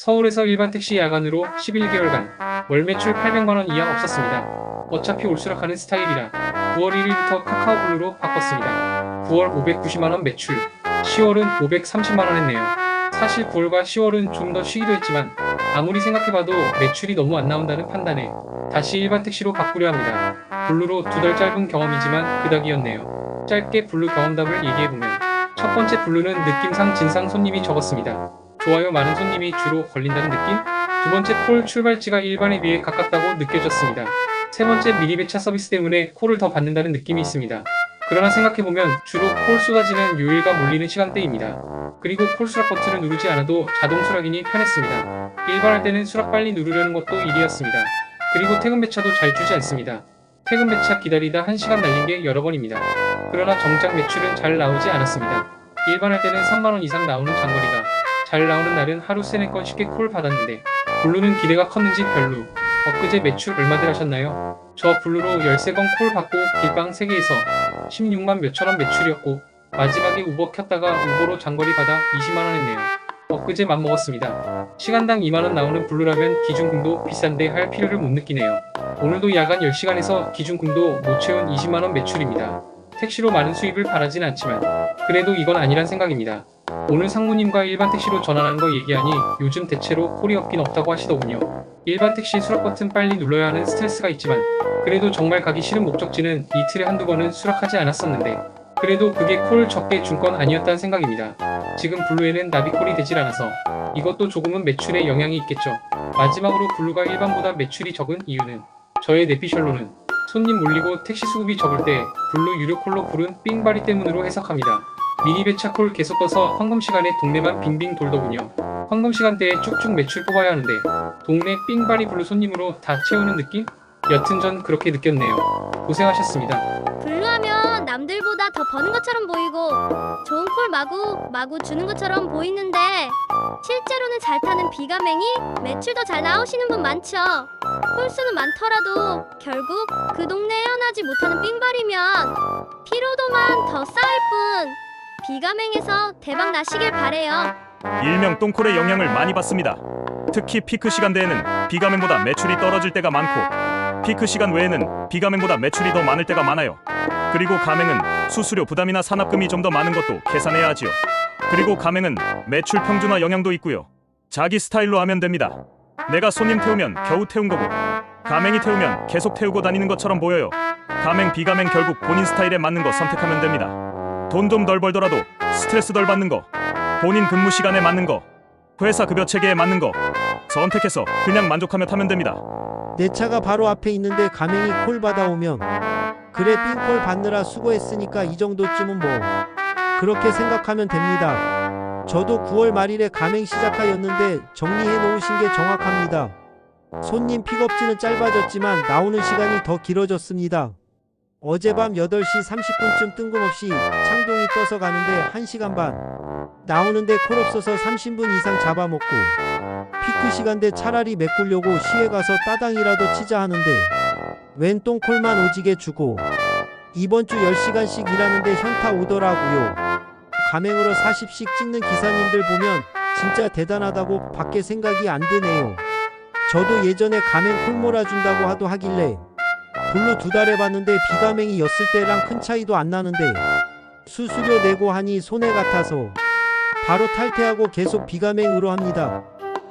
서울에서 일반 택시 야간으로 11개월간 월 매출 800만원 이하 없었습니다. 어차피 올수락하는 스타일이라 9월 1일부터 카카오블루로 바꿨습니다. 9월 590만원 매출, 10월은 530만원 했네요. 사실 9월과 10월은 좀 더 쉬기도 했지만 아무리 생각해봐도 매출이 너무 안 나온다는 판단에 다시 일반 택시로 바꾸려 합니다. 블루로 2달 짧은 경험이지만 그닥이었네요. 짧게 블루 경험담을 얘기해보면 첫 번째 블루는 느낌상 진상 손님이 적었습니다. 좋아요 많은 손님이 주로 걸린다는 느낌? 두 번째 콜 출발지가 일반에 비해 가깝다고 느껴졌습니다. 세 번째 미리 배차 서비스 때문에 콜을 더 받는다는 느낌이 있습니다. 그러나 생각해보면 주로 콜 쏟아지는 요일과 몰리는 시간대입니다. 그리고 콜 수락 버튼을 누르지 않아도 자동 수락이니 편했습니다. 일반할 때는 수락 빨리 누르려는 것도 일이었습니다. 그리고 퇴근 배차도 잘 주지 않습니다. 퇴근 배차 기다리다 1시간 날린 게 여러 번입니다. 그러나 정작 매출은 잘 나오지 않았습니다. 일반할 때는 3만원 이상 나오는 장거리가 잘 나오는 날은 하루 3-4건 쉽게 콜 받았는데 블루는 기대가 컸는지 별로. 엊그제 매출 얼마들 하셨나요? 저 블루로 13건 콜 받고 길빵 3개에서 16만 몇천원 매출이었고 마지막에 우버 켰다가 우버로 장거리 받아 20만원 했네요. 엊그제 맘먹었습니다. 시간당 2만원 나오는 블루라면 기준금도 비싼데 할 필요를 못 느끼네요. 오늘도 야간 10시간에서 기준금도 못 채운 20만원 매출입니다. 택시로 많은 수입을 바라진 않지만 그래도 이건 아니란 생각입니다. 오늘 상무님과 일반 택시로 전환하는 거 얘기하니 요즘 대체로 콜이 없긴 없다고 하시더군요. 일반 택시 수락 버튼 빨리 눌러야 하는 스트레스가 있지만 그래도 정말 가기 싫은 목적지는 이틀에 한두 번은 수락하지 않았었는데 그래도 그게 콜 적게 준 건 아니었다는 생각입니다. 지금 블루에는 나비콜이 되질 않아서 이것도 조금은 매출에 영향이 있겠죠. 마지막으로 블루가 일반보다 매출이 적은 이유는 저의 내피셜로는 손님 몰리고 택시 수급이 적을 때 블루 유료콜로 부른 삥바리 때문으로 해석합니다. 미니 배차 콜 계속 떠서 황금 시간에 동네만 빙빙 돌더군요. 황금 시간대에 쭉쭉 매출 뽑아야 하는데 동네 삥바리 블루 손님으로 다 채우는 느낌? 여튼 전 그렇게 느꼈네요. 고생하셨습니다. 블루하면 남들보다 더 버는 것처럼 보이고 좋은 콜 마구 주는 것처럼 보이는데 실제로는 잘 타는 비가맹이 매출도 잘 나오시는 분 많죠. 콜수는 많더라도 결국 그 동네에 헤어나지 못하는 삥발이면 피로도만 더 쌓일 뿐. 비가맹에서 대박 나시길 바래요. 일명 똥콜의 영향을 많이 받습니다. 특히 피크 시간대에는 비가맹보다 매출이 떨어질 때가 많고 피크 시간 외에는 비가맹보다 매출이 더 많을 때가 많아요. 그리고 가맹은 수수료 부담이나 산업금이 좀 더 많은 것도 계산해야 하지요. 그리고 가맹은 매출 평준화 영향도 있고요. 자기 스타일로 하면 됩니다. 내가 손님 태우면 겨우 태운 거고 가맹이 태우면 계속 태우고 다니는 것처럼 보여요. 가맹 비가맹 결국 본인 스타일에 맞는 거 선택하면 됩니다. 돈 좀 덜 벌더라도 스트레스 덜 받는 거, 본인 근무 시간에 맞는 거, 회사 급여 체계에 맞는 거 선택해서 그냥 만족하며 타면 됩니다. 내 차가 바로 앞에 있는데 가맹이 콜 받아오면 그래 삥콜 받느라 수고했으니까 이 정도쯤은 뭐 그렇게 생각하면 됩니다. 저도 9월 말일에 가맹 시작하였는데 정리해 놓으신 게 정확합니다. 손님 픽업지는 짧아졌지만 나오는 시간이 더 길어졌습니다. 어젯밤 8시 30분쯤 뜬금없이 창동이 떠서 가는데 1시간 반 나오는데 콜 없어서 30분 이상 잡아먹고 피크 시간대 차라리 메꾸려고 시에 가서 따당이라도 치자 하는데 웬 똥콜만 오지게 주고 이번 주 10시간씩 일하는데 현타 오더라고요. 가맹으로 40씩 찍는 기사님들 보면 진짜 대단하다고 밖에 생각이 안 드네요. 저도 예전에 가맹 콜 몰아준다고 하도 하길래 블루 2달 해봤는데 비가맹이였을 때랑 큰 차이도 안 나는데 수수료 내고 하니 손해 같아서 바로 탈퇴하고 계속 비가맹으로 합니다.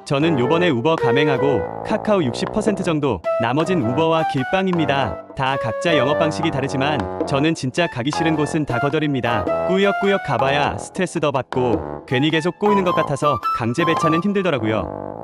저는 요번에 우버 가맹하고 카카오 60% 정도, 나머진 우버와 길빵입니다. 다 각자 영업 방식이 다르지만 저는 진짜 가기 싫은 곳은 다 거절입니다. 꾸역꾸역 가봐야 스트레스 더 받고 괜히 계속 꼬이는 것 같아서 강제 배차는 힘들더라고요.